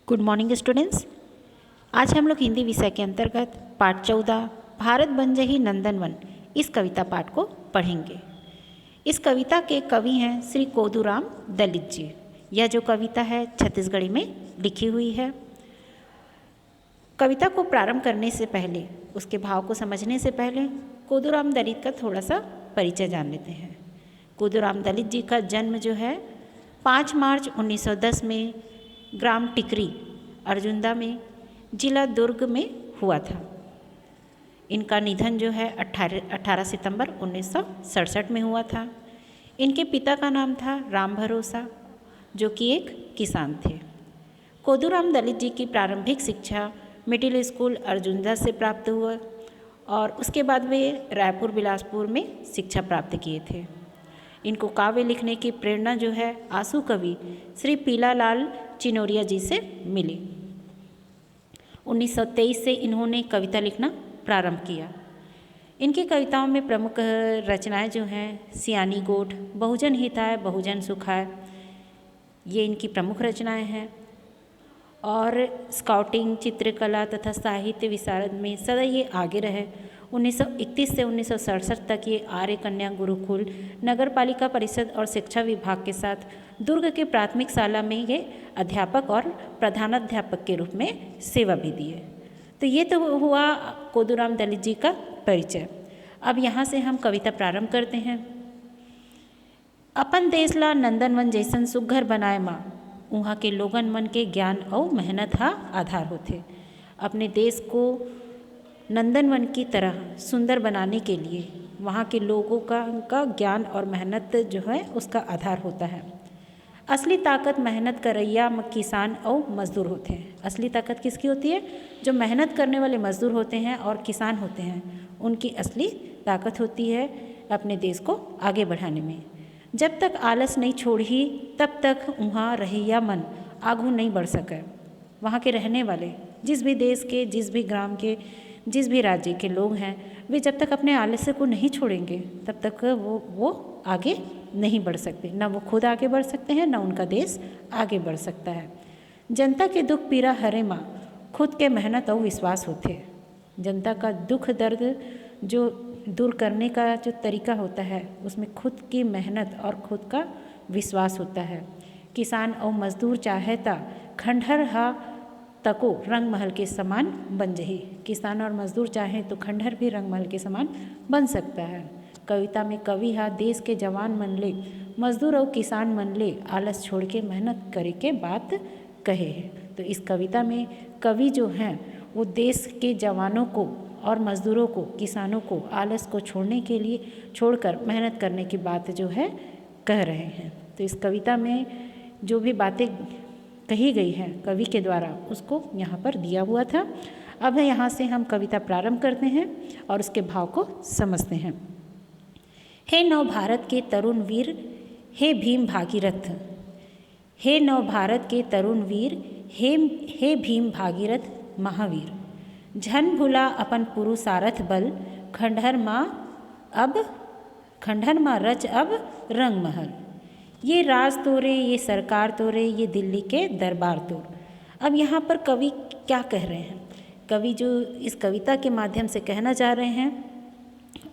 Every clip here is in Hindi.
Good morning students. आज हम लोग हिंदी विषय के अंतर्गत पाठ 14 भारत बंजही नंदनवन इस कविता पाठ को पढ़ेंगे। इस कविता के कवि हैं श्री कोदूराम दलित जी। यह जो कविता है छत्तीसगढ़ी में लिखी हुई है। कविता को प्रारंभ करने से पहले, उसके भाव को समझने से पहले कोदूराम दलित का थोड़ा सा परिचय जान लेते हैं। कोदूराम दलित जी का जन्म जो है 5 मार्च 1910 में ग्राम टिकरी अर्जुंदा में जिला दुर्ग में हुआ था। इनका निधन जो है 18 सितंबर 1967 में हुआ था। इनके पिता का नाम था राम भरोसा, जो कि एक किसान थे। कोदूराम दलित जी की प्रारंभिक शिक्षा मिडिल स्कूल अर्जुंदा से प्राप्त हुआ और उसके बाद वे रायपुर बिलासपुर में शिक्षा प्राप्त किए थे। इनको काव्य लिखने की प्रेरणा जो है आंसू कवि श्री पीलालाल चिनोरिया जी से मिली। 1923 से इन्होंने कविता लिखना प्रारंभ किया। इनकी कविताओं में प्रमुख रचनाएं जो हैं सियानी गोठ, बहुजन हिताय, बहुजन सुखाय, ये इनकी प्रमुख रचनाएं हैं। और स्काउटिंग, चित्रकला तथा साहित्य विशारद में सदा ये आगे रहे। 1931 से 1967 तक ये आर्य कन्या गुरुकुल, नगर पालिका परिषद और शिक्षा विभाग के साथ दुर्ग के प्राथमिक शाला में ये अध्यापक और प्रधानाध्यापक के रूप में सेवा भी दिए। तो ये तो हुआ कोदूराम दलित जी का परिचय। अब यहाँ से हम कविता प्रारंभ करते हैं। अपन देश ला नंदनवन जैसन सुघर बनाए माँ, वहाँ के लोगन मन के ज्ञान और मेहनत हा आधार होते। अपने देश को नंदनवन की तरह सुंदर बनाने के लिए वहाँ के लोगों का ज्ञान और मेहनत जो है उसका आधार होता है। असली ताकत मेहनत करैया किसान और मजदूर होते हैं। असली ताकत किसकी होती है? जो मेहनत करने वाले मजदूर होते हैं और किसान होते हैं, उनकी असली ताकत होती है अपने देश को आगे बढ़ाने में। जब तक आलस नहीं छोड़ी तब तक वहाँ रहिया मन आगू नहीं बढ़ सके। वहाँ के रहने वाले जिस भी देश के, जिस भी ग्राम के, जिस भी राज्य के लोग हैं, वे जब तक अपने आलस्य को नहीं छोड़ेंगे तब तक वो आगे नहीं बढ़ सकते। ना वो खुद आगे बढ़ सकते हैं, ना उनका देश आगे बढ़ सकता है। जनता के दुख पीड़ा हरे माँ, खुद के मेहनत और विश्वास होते। जनता का दुख दर्द जो दूर करने का जो तरीका होता है उसमें खुद की मेहनत और खुद का विश्वास होता है। किसान और मजदूर चाहेता खंडहर हा तको रंग महल के समान बन जही। किसान और मजदूर चाहें तो खंडहर भी रंग महल के समान बन सकता है। कविता में कवि हा देश के जवान मन ले, मजदूर और किसान मन ले आलस छोड़ के मेहनत करे के बात कहे हैं। तो इस कविता में कवि जो हैं वो देश के जवानों को और मजदूरों को, किसानों को आलस को छोड़कर मेहनत करने की बात जो है कह रहे हैं। तो इस कविता में जो भी बातें कही गई हैं कवि के द्वारा उसको यहाँ पर दिया हुआ था। अब यहाँ से हम कविता प्रारंभ करते हैं और उसके भाव को समझते हैं। हे नव भारत के तरुण वीर, हे भीम भागीरथ। हे नव भारत के तरुण वीर, हे भीम भागीरथ महावीर। झन भुला अपन पुरुषारथ बल, खंडहर माँ रच अब रंग महल। ये राज तोरे, ये सरकार तोरे, ये दिल्ली के दरबार तोर। अब यहाँ पर कवि क्या कह रहे हैं? कवि जो इस कविता के माध्यम से कहना चाह रहे हैं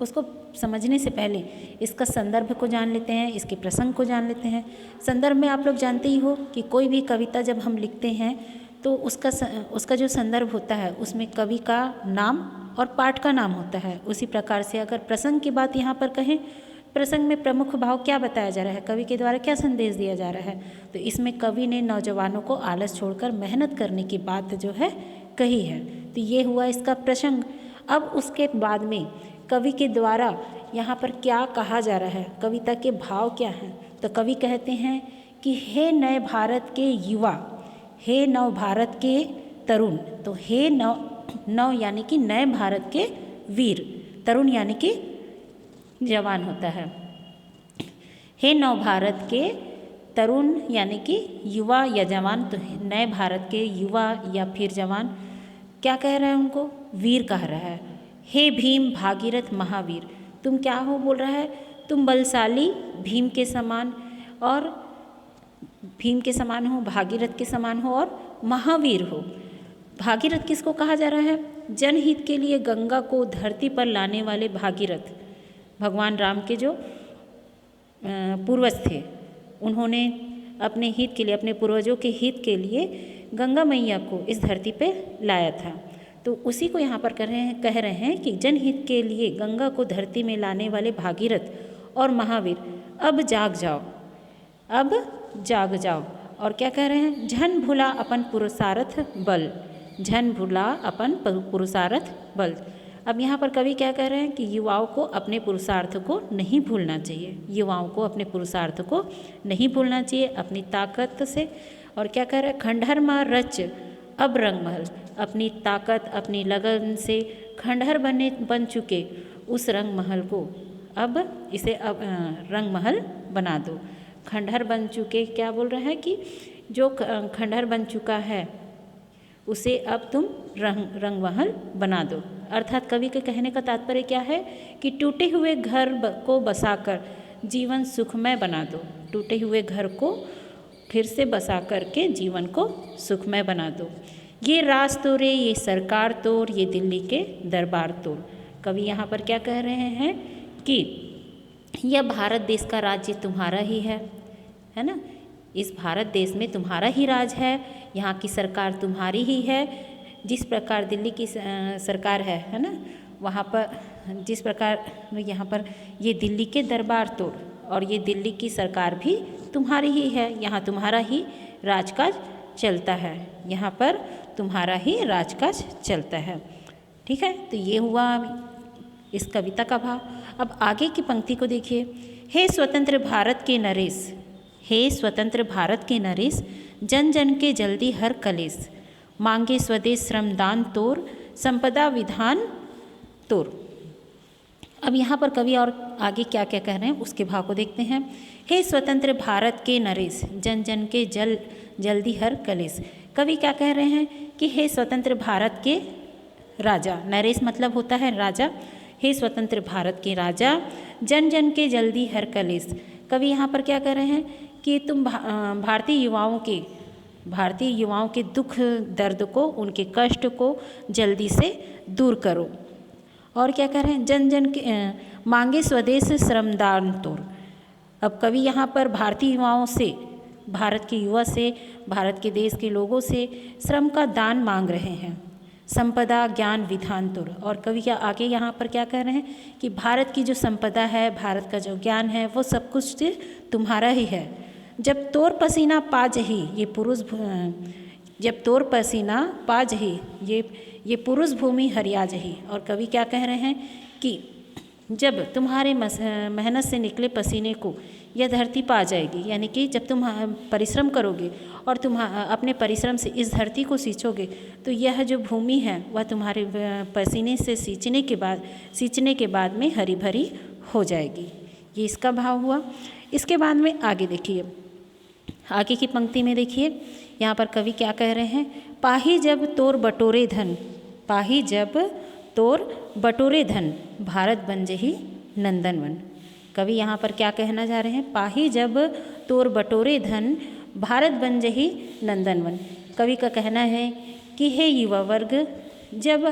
उसको समझने से पहले इसका संदर्भ को जान लेते हैं, इसके प्रसंग को जान लेते हैं। संदर्भ में आप लोग जानते ही हो कि कोई भी कविता जब हम लिखते हैं तो उसका जो संदर्भ होता है उसमें कवि का नाम और पाठ का नाम होता है। उसी प्रकार से अगर प्रसंग की बात यहाँ पर कहें, प्रसंग में प्रमुख भाव क्या बताया जा रहा है, कवि के द्वारा क्या संदेश दिया जा रहा है, तो इसमें कवि ने नौजवानों को आलस छोड़कर मेहनत करने की बात जो है कही है। तो ये हुआ इसका प्रसंग। अब उसके बाद में कवि के द्वारा यहाँ पर क्या कहा जा रहा है, कविता के भाव क्या हैं? तो कवि कहते हैं कि हे नए भारत के युवा, हे नव भारत के तरुण। तो हे नव यानी कि नए भारत के वीर, तरुण यानी कि जवान होता है। हे नव भारत के तरुण यानी कि युवा या जवान। तो नए भारत के युवा या फिर जवान क्या कह रहा है? उनको वीर कह रहा है। हे भीम भागीरथ महावीर, तुम क्या हो बोल रहा है? तुम बलशाली भीम के समान हो, भागीरथ के समान हो और महावीर हो। भागीरथ किसको कहा जा रहा है? जनहित के लिए गंगा को धरती पर लाने वाले भागीरथ, भगवान राम के जो पूर्वज थे, उन्होंने अपने हित के लिए, अपने पूर्वजों के हित के लिए गंगा मैया को इस धरती पे लाया था। तो उसी को यहाँ पर कह रहे हैं कि जनहित के लिए गंगा को धरती में लाने वाले भागीरथ और महावीर अब जाग जाओ, अब जाग जाओ। और क्या कह रहे हैं? झन भुला अपन पुरुषार्थ बल, झन भुला अपन पुरुषार्थ बल। अब यहाँ पर कवि क्या कह रहे हैं कि युवाओं को अपने पुरुषार्थ को नहीं भूलना चाहिए, युवाओं को अपने पुरुषार्थ को नहीं भूलना चाहिए अपनी ताकत से। और क्या कह रहे हैं? खंडहर माँ रच अब रंगमहल, अपनी ताकत अपनी लगन से खंडहर बन चुके उस रंग महल को अब इसे अब रंग महल बना दो। खंडहर बन चुके, क्या बोल रहे हैं कि जो खंडहर बन चुका है उसे अब तुम रंग महल बना दो। अर्थात कवि के कहने का तात्पर्य क्या है कि टूटे हुए घर को बसाकर जीवन सुखमय बना दो, टूटे हुए घर को फिर से बसा करके जीवन को सुखमय बना दो। ये राज तोड़े, ये सरकार तोड़, ये दिल्ली के दरबार तोड़। कवि यहाँ पर क्या कह रहे हैं कि यह भारत देश का राज्य तुम्हारा ही है ना, इस भारत देश में तुम्हारा ही राज है, यहाँ की सरकार तुम्हारी ही है। जिस प्रकार दिल्ली की सरकार है ना, वहाँ पर जिस प्रकार यहाँ पर ये दिल्ली के दरबार तोड़, और ये दिल्ली की सरकार भी तुम्हारी ही है, यहाँ तुम्हारा ही राजकाज चलता है, यहाँ पर तुम्हारा ही राजकाज चलता है। ठीक है, तो ये हुआ इस कविता का भाव। अब आगे की पंक्ति को देखिए। हे स्वतंत्र भारत के नरेश, हे स्वतंत्र भारत के नरेश, जन जन के जल्दी हर कलेश, मांगे स्वदेश श्रमदान तोर, संपदा विधान तोर। अब यहाँ पर कवि और आगे क्या क्या कह रहे हैं उसके भाव को देखते हैं। हे स्वतंत्र भारत के नरेश, जन जन के जल्दी हर कलेश। कवि क्या कह रहे हैं कि हे स्वतंत्र भारत के राजा, नरेश मतलब होता है राजा, हे स्वतंत्र भारत के राजा, जन जन के जल्दी हर कलेश। कवि यहाँ पर क्या कह रहे हैं कि तुम भारतीय युवाओं के दुख दर्द को, उनके कष्ट को जल्दी से दूर करो। और क्या कह रहे हैं? जन जन के मांगे स्वदेश श्रमदान तोड़। अब कवि यहाँ पर भारतीय युवाओं से, भारत के युवा से, भारत के देश के लोगों से श्रम का दान मांग रहे हैं, संपदा ज्ञान विधान तोड़। और कवि क्या आगे यहाँ पर क्या कह रहे हैं कि भारत की जो संपदा है, भारत का जो ज्ञान है, वो सब कुछ तुम्हारा ही है। जब तोर पसीना पा जही, ये पुरुष, जब तोर पसीना पा जही, ये पुरुष भूमि हरिया जही। और कवि क्या कह रहे हैं कि जब तुम्हारे मेहनत से निकले पसीने को यह धरती पा जाएगी, यानी कि जब तुम परिश्रम करोगे और तुम अपने परिश्रम से इस धरती को सींचोगे, तो यह जो भूमि है वह तुम्हारे पसीने से सींचने के बाद में हरी भरी हो जाएगी। ये इसका भाव हुआ। इसके बाद में आगे देखिए, आगे की पंक्ति में देखिए, यहाँ पर कवि क्या कह रहे हैं। पाही जब तोर बटोरे धन, पाही जब तोर बटोरे धन, भारत बन जही नंदनवन। कवि यहाँ पर क्या कहना चाह रहे हैं? पाही जब तोर बटोरे धन, भारत बन जही नंदनवन। कवि का कहना है कि हे युवा वर्ग, जब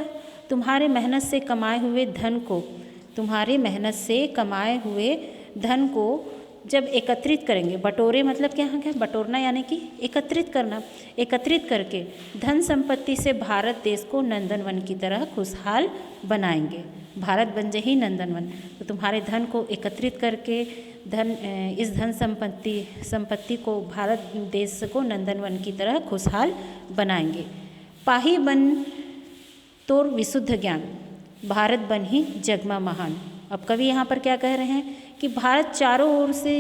तुम्हारे मेहनत से कमाए हुए धन को, तुम्हारे मेहनत से कमाए हुए धन को जब एकत्रित करेंगे, बटोरे मतलब क्या है? बटोरना यानी कि एकत्रित करना, एकत्रित करके धन संपत्ति से भारत देश को नंदनवन की तरह खुशहाल बनाएंगे। भारत बन जही नंदनवन, तो तुम्हारे धन को एकत्रित करके इस धन संपत्ति को भारत देश को नंदनवन की तरह खुशहाल बनाएंगे। पाही बन तोर विशुद्ध ज्ञान, भारत बन ही जगमा महान। अब कवि यहाँ पर क्या कह रहे हैं कि भारत चारों ओर से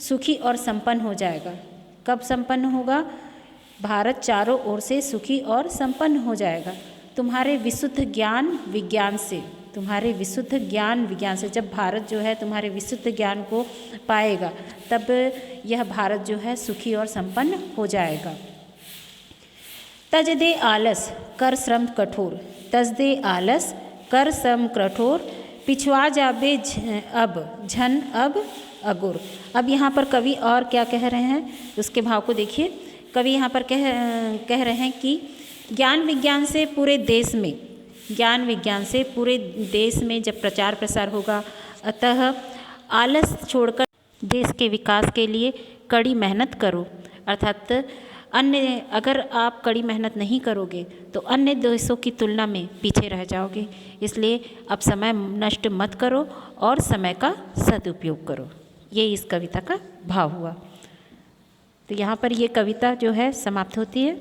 सुखी और संपन्न हो जाएगा। कब संपन्न होगा? भारत चारों ओर से सुखी और संपन्न हो जाएगा तुम्हारे विशुद्ध ज्ञान विज्ञान से, तुम्हारे विशुद्ध ज्ञान विज्ञान से। जब भारत जो है तुम्हारे विशुद्ध ज्ञान को पाएगा, तब यह भारत जो है सुखी और संपन्न हो जाएगा। तज दे आलस कर श्रम कठोर, तज दे आलस कर श्रम कठोर, पिछवा जाबे अब झन अब अगुर। अब यहाँ पर कवि और क्या कह रहे हैं उसके भाव को देखिए कवि यहाँ पर कह रहे हैं कि ज्ञान विज्ञान से पूरे देश में जब प्रचार प्रसार होगा, अतः आलस छोड़कर देश के विकास के लिए कड़ी मेहनत करो। अर्थात अगर आप कड़ी मेहनत नहीं करोगे तो अन्य देशों की तुलना में पीछे रह जाओगे। इसलिए अब समय नष्ट मत करो और समय का सदुपयोग करो। ये इस कविता का भाव हुआ। तो यहाँ पर ये कविता जो है समाप्त होती है।